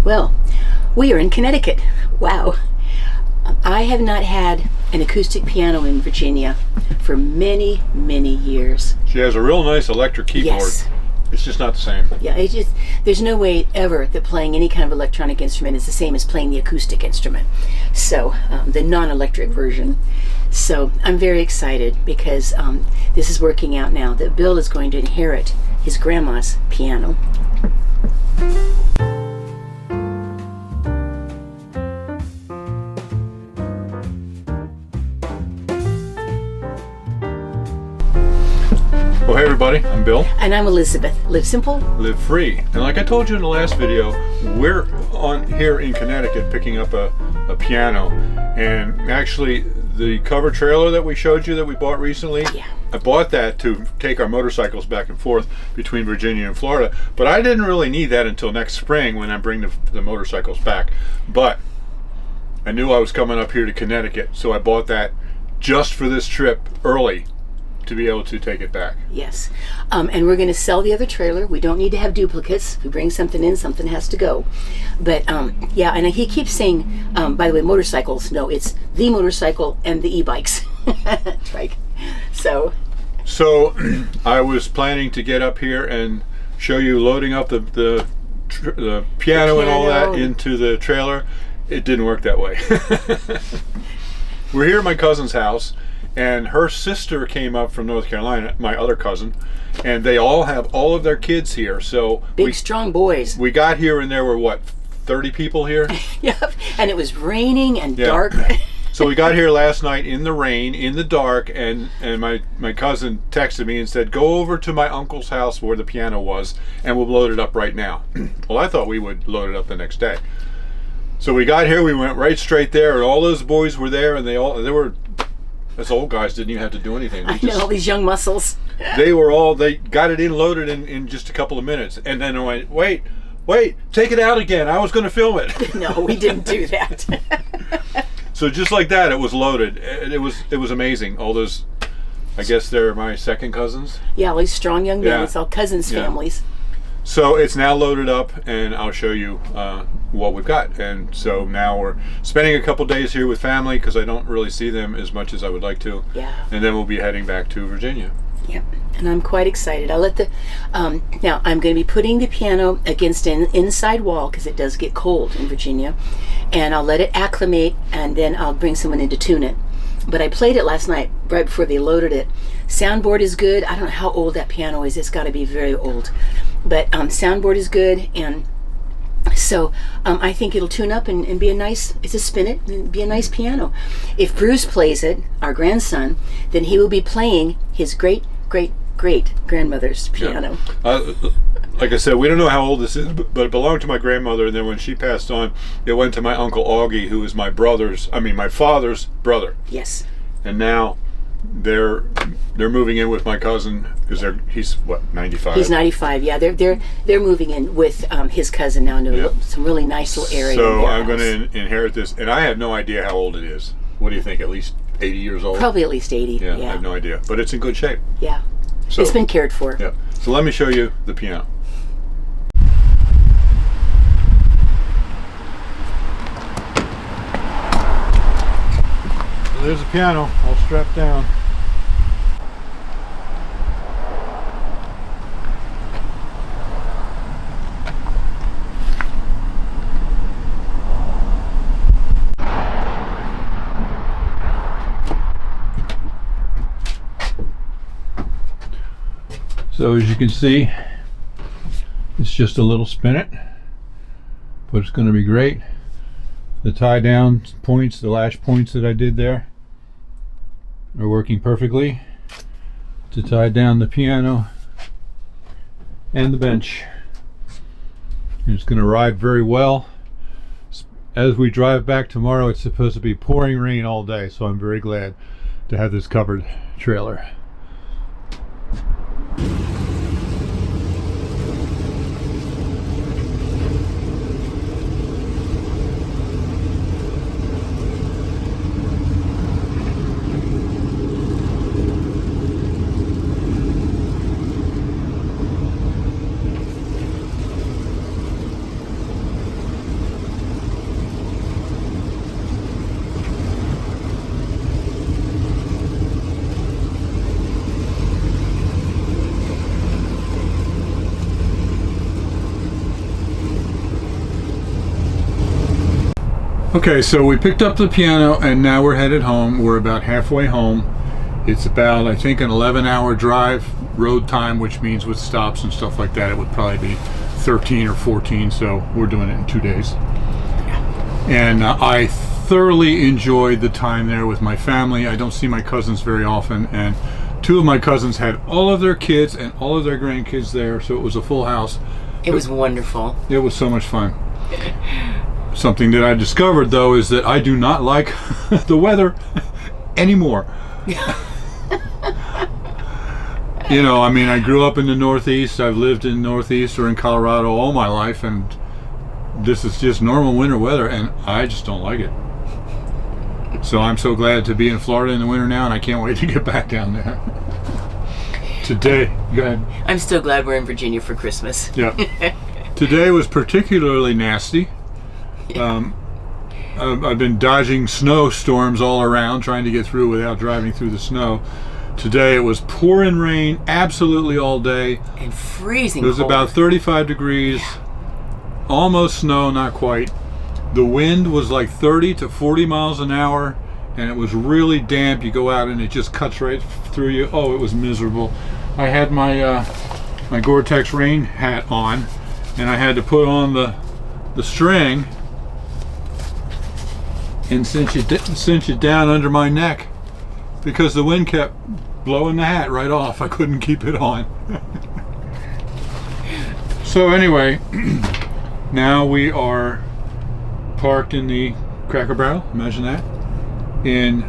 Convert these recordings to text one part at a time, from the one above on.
Well, we are in Connecticut. Wow. I have not had an acoustic piano in Virginia for many, many years. She has a real nice electric keyboard. Yes. It's just not the same. Yeah, there's no way ever that playing any kind of electronic instrument is the same as playing the acoustic instrument. So, the non-electric version. So, I'm very excited because this is working out now that Bill is going to inherit his grandma's piano. Well, hey everybody, I'm Bill. And I'm Elizabeth. Live simple, Live free. And like I told you in the last video, we're on here in Connecticut picking up a piano. And actually, the cover trailer that we showed you that we bought recently, Yeah. I bought that to take our motorcycles back and forth between Virginia and Florida. But I didn't really need that until next spring when I bring the motorcycles back. But I knew I was coming up here to Connecticut, so I bought that just for this trip early to be able to take it back. yes. And we're going to sell the other trailer. We don't need to have duplicates. If we bring something in, something has to go. But yeah, and he keeps saying, by the way, motorcycles. No, it's the motorcycle and the e-bikes. Right. So I was planning to get up here and show you loading up the piano and all that into the trailer. It didn't work that way. We're here at my cousin's house, and her sister came up from North Carolina, my other cousin, and they all have all of their kids here. So big, strong boys. we got here and there were what, 30 people here? Yep. And it was raining and dark. So we got here last night in the rain, in the dark, and my cousin texted me and said, go over to my uncle's house where the piano was, and we'll load it up right now. Well, I thought we would load it up the next day. So we got here, we went right straight there, and all those boys were there, and they were, us old guys didn't even have to do anything. I know, all these young muscles. They got it loaded in just a couple of minutes. And then I went, wait, take it out again. I was going to film it. No, we didn't do that. So just like that, it was loaded. It was amazing. All those, I guess they're my second cousins. Yeah, all these strong young men. Yeah. It's all cousins' families. So it's now loaded up, and I'll show you what we've got. And so now we're spending a couple days here with family because I don't really see them as much as I would like to. Yeah. And then we'll be heading back to Virginia. Yep, and I'm quite excited. I'll let now I'm going to be putting the piano against an inside wall because it does get cold in Virginia, and I'll let it acclimate, and then I'll bring someone in to tune it. But I played it last night right before they loaded it. Soundboard is good. I don't know how old that piano is. It's got to be very old, but soundboard is good, and so I think it'll tune up and be a nice. It's a spin it and be a nice piano. If Bruce plays it, our grandson, then he will be playing his great grandmother's piano. Yeah. Like I said, we don't know how old this is, but it belonged to my grandmother, and then when she passed on, it went to my Uncle Augie, who is my father's brother. Yes. And now they're moving in with my cousin because he's what, 95? He's 95. Yeah, they're moving in with his cousin now into some really nice little area. So I'm going to inherit this, and I have no idea how old it is. What do you think? At least 80 years old? Probably at least 80. Yeah, I have no idea, but it's in good shape. Yeah. So, it's been cared for. Yeah. So let me show you the piano. So there's the piano all strapped down. So as you can see, it's just a little spinet, but it's going to be great. The tie down points, the lash points that I did there are working perfectly to tie down the piano and the bench. And it's going to ride very well. As we drive back tomorrow, it's supposed to be pouring rain all day, so I'm very glad to have this covered trailer. Okay, so we picked up the piano and now we're headed home. We're about halfway home. It's about, I think, an 11-hour drive road time, which means with stops and stuff like that, it would probably be 13 or 14. So we're doing it in 2 days. And I thoroughly enjoyed the time there with my family. I don't see my cousins very often, and 2 of my cousins had all of their kids and all of their grandkids there, so it was a full house. It was wonderful. It was so much fun. Something that I discovered, though, is that I do not like the weather anymore. You know, I mean, I grew up in the Northeast. I've lived in Northeast or in Colorado all my life, and this is just normal winter weather, and I just don't like it. So I'm so glad to be in Florida in the winter now, and I can't wait to get back down there. Today, go ahead. I'm still glad we're in Virginia for Christmas. Yeah. Today was particularly nasty. I've been dodging snowstorms all around, trying to get through without driving through the snow. Today it was pouring rain absolutely all day. And freezing It was cold. about 35 degrees, almost snow, not quite. The wind was like 30 to 40 miles an hour, and it was really damp. You go out and it just cuts right through you. Oh, it was miserable. I had my my Gore-Tex rain hat on, and I had to put on the string and cinch it down under my neck because the wind kept blowing the hat right off. I couldn't keep it on. So anyway, now we are parked in the Cracker Barrel, imagine that, in,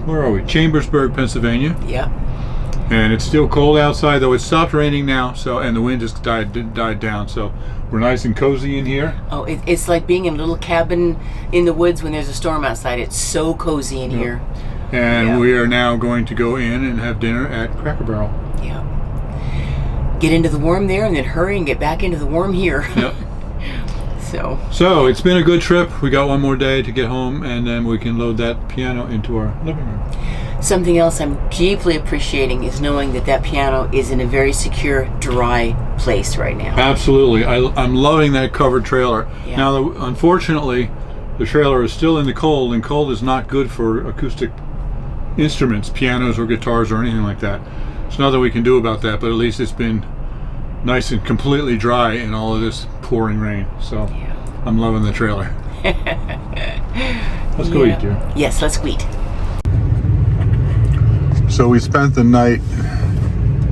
where are we? Chambersburg, Pennsylvania. Yep. And it's still cold outside, though it stopped raining now, so, and the wind just died down, so we're nice and cozy in here. Oh, it's like being in a little cabin in the woods when there's a storm outside. It's so cozy in here. And Yeah. we are now going to go in and have dinner at Cracker Barrel. Yeah. Get into the warm there and then hurry and get back into the warm here. Yep. So, It's been a good trip. We got one more day to get home, and then we can load that piano into our living room. something else I'm deeply appreciating is knowing that that piano is in a very secure, dry place right now. Absolutely. I'm loving that covered trailer. Yeah. Now, unfortunately, the trailer is still in the cold, and cold is not good for acoustic instruments, pianos or guitars or anything like that. There's nothing we can do about that, but at least it's been nice and completely dry in all of this pouring rain. So Yeah. I'm loving the trailer. Let's go eat, dear. Yes, let's go eat. So we spent the night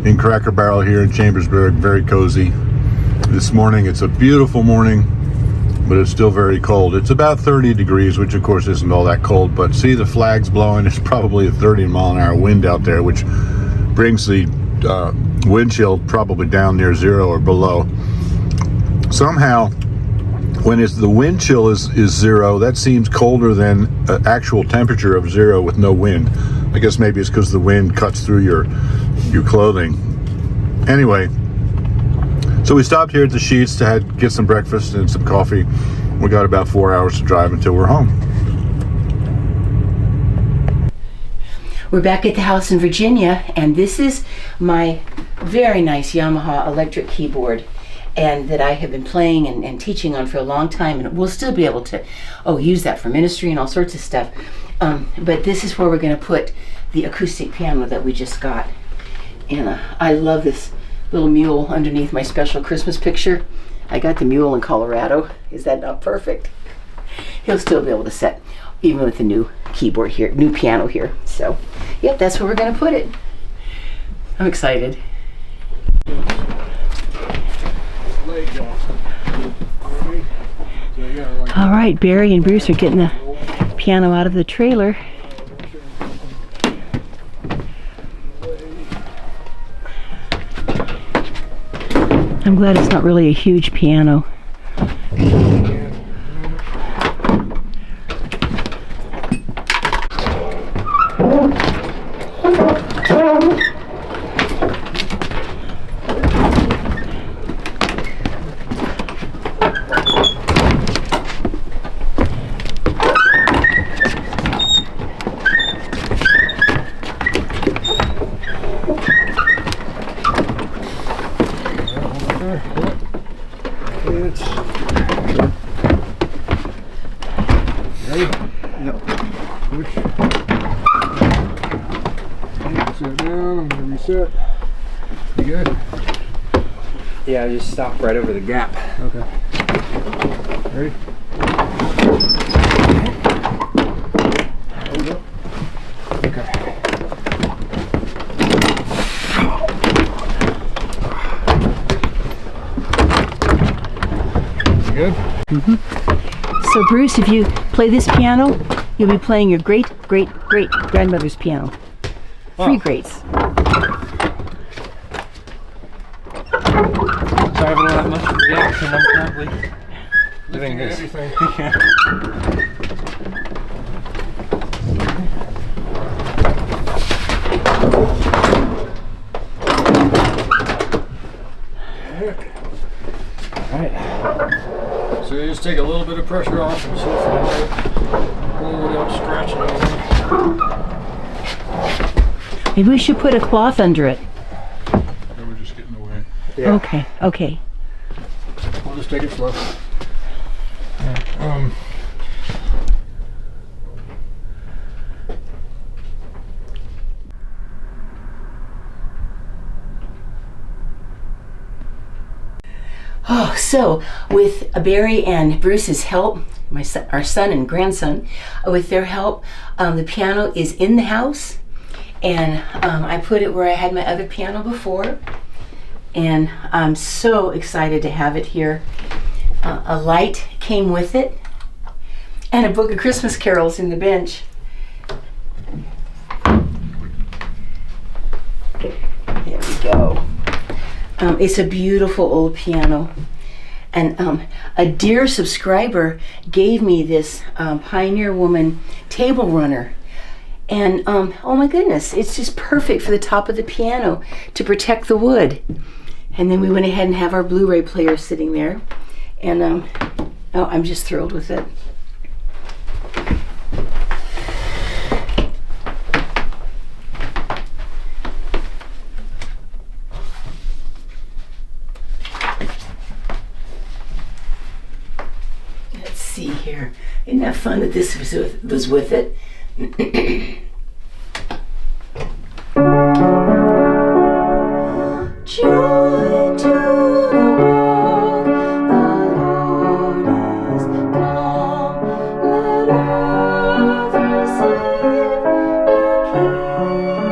in Cracker Barrel here in Chambersburg, very cozy. This morning, it's a beautiful morning, but it's still very cold. It's about 30 degrees, which of course isn't all that cold, but see the flags blowing. It's probably a 30-mile-an-hour wind out there, which brings the wind chill probably down near zero or below. Somehow, when the wind chill is zero, that seems colder than an actual temperature of zero with no wind. I guess maybe it's because the wind cuts through your clothing. Anyway, so we stopped here at the Sheets to get some breakfast and some coffee. We got about 4 hours to drive until we're home. We're back at the house in Virginia, and this is my very nice Yamaha electric keyboard, and that I have been playing and teaching on for a long time, and we'll still be able to use that for ministry and all sorts of stuff. But this is where we're going to put the acoustic piano that we just got. And I love this little mule underneath my special Christmas picture. I got the mule in Colorado. Is that not perfect? He'll still be able to set, even with the new keyboard here, new piano here. So, yep, that's where we're going to put it. I'm excited. All right, Barry and Bruce are getting the piano out of the trailer. I'm glad it's not really a huge piano. Ready? Yep. Push. Sit down. I'm gonna reset. You good? Yeah, just stop right over the gap. Okay. Ready? Hold up. Okay. You good? So Bruce, if you play this piano, you'll be playing your great-great-great-grandmother's piano. Three greats. Sorry if I don't have much reaction. I'm currently doing this. Everything. Alright. So you just take a little bit of pressure off and see if you pull without scratching anything. Maybe we should put a cloth under it. They were just getting away. Yeah. Okay, okay. We'll just take it slow. Oh, so with Barry and Bruce's help, our son and grandson, with their help, the piano is in the house, and I put it where I had my other piano before, and I'm so excited to have it here. A light came with it, and a book of Christmas carols in the bench. There we go. It's a beautiful old piano, and a dear subscriber gave me this Pioneer Woman table runner, and oh my goodness, it's just perfect for the top of the piano to protect the wood. And then we went ahead and have our Blu-ray player sitting there, and oh, I'm just thrilled with it. See here, isn't that fun that this was with it? Joy to the world, the Lord is come. Let earth receive her King.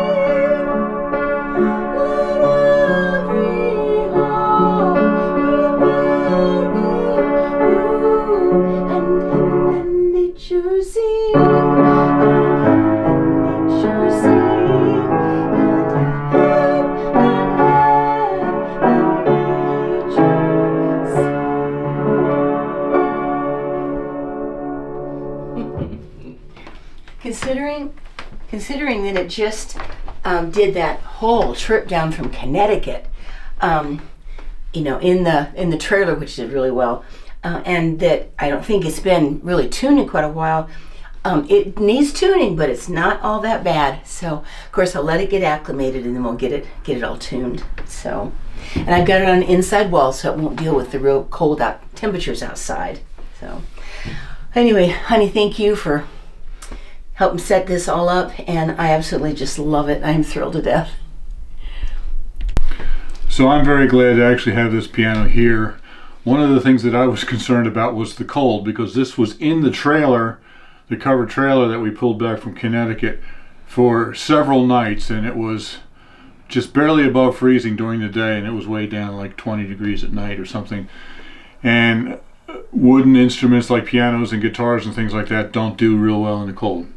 Let every heart prepare him room, and heaven and nature sing, and heaven and nature sing, and heaven and nature sing. Considering that it just did that whole trip down from Connecticut, you know, in the trailer, which did really well, and that I don't think it's been really tuned in quite a while. It needs tuning, but it's not all that bad. So, of course, I'll let it get acclimated, and then we'll get it all tuned. So, and I've got it on an inside wall, so it won't deal with the real cold temperatures outside. So, anyway, honey, thank you for helping set this all up, and I absolutely just love it. I'm thrilled to death. So I'm very glad to actually have this piano here. One of the things that I was concerned about was the cold, because this was in the trailer, the covered trailer that we pulled back from Connecticut for several nights, and it was just barely above freezing during the day, and it was way down like 20 degrees at night or something. And wooden instruments like pianos and guitars and things like that don't do real well in the cold.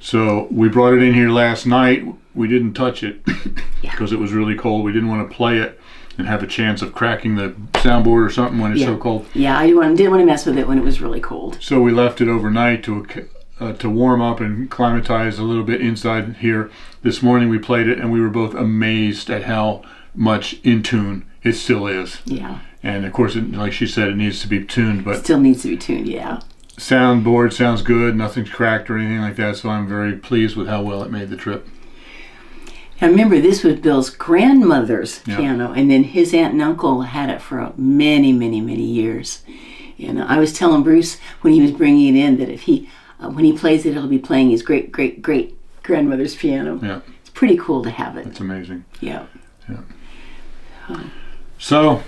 So we brought it in here last night. We didn't touch it because it was really cold. We didn't want to play it and have a chance of cracking the soundboard or something when it's so cold. Yeah, I didn't want to mess with it when it was really cold. So we left it overnight to warm up and climatize a little bit inside here. This morning we played it, and we were both amazed at how much in tune it still is. Yeah. And of course, like she said, it needs to be tuned, but still needs to be tuned. Yeah. Soundboard sounds good. Nothing's cracked or anything like that. So I'm very pleased with how well it made the trip. Now remember, this was Bill's grandmother's piano, and then his aunt and uncle had it for many, many, many years. And I was telling Bruce when he was bringing it in that if he, when he plays it, he'll be playing his great grandmother's piano. Yeah. It's pretty cool to have it. It's amazing. Yeah. So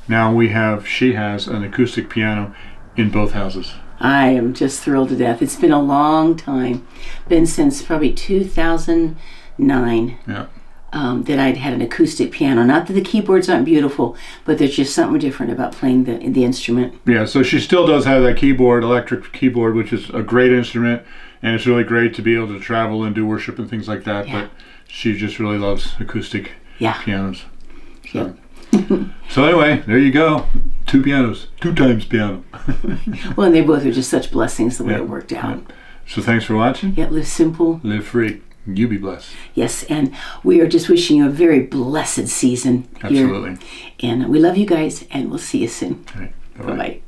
now she has an acoustic piano in both houses. I am just thrilled to death. It's been a long time, been since probably 2009. Yeah. That I'd had an acoustic piano. Not that the keyboards aren't beautiful, but there's just something different about playing the instrument. Yeah, so she still does have that keyboard, electric keyboard, which is a great instrument, and it's really great to be able to travel and do worship and things like that, Yeah. but she just really loves acoustic Yeah. pianos. So. So anyway, there you go. 2 pianos, 2 times piano. Well, and they both are just such blessings the way Yeah. it worked out. So thanks for watching. Yeah, live simple. Live free. You be blessed. Yes, and we are just wishing you a very blessed season here. Absolutely. And we love you guys, and we'll see you soon. All right. Bye-bye. Bye-bye.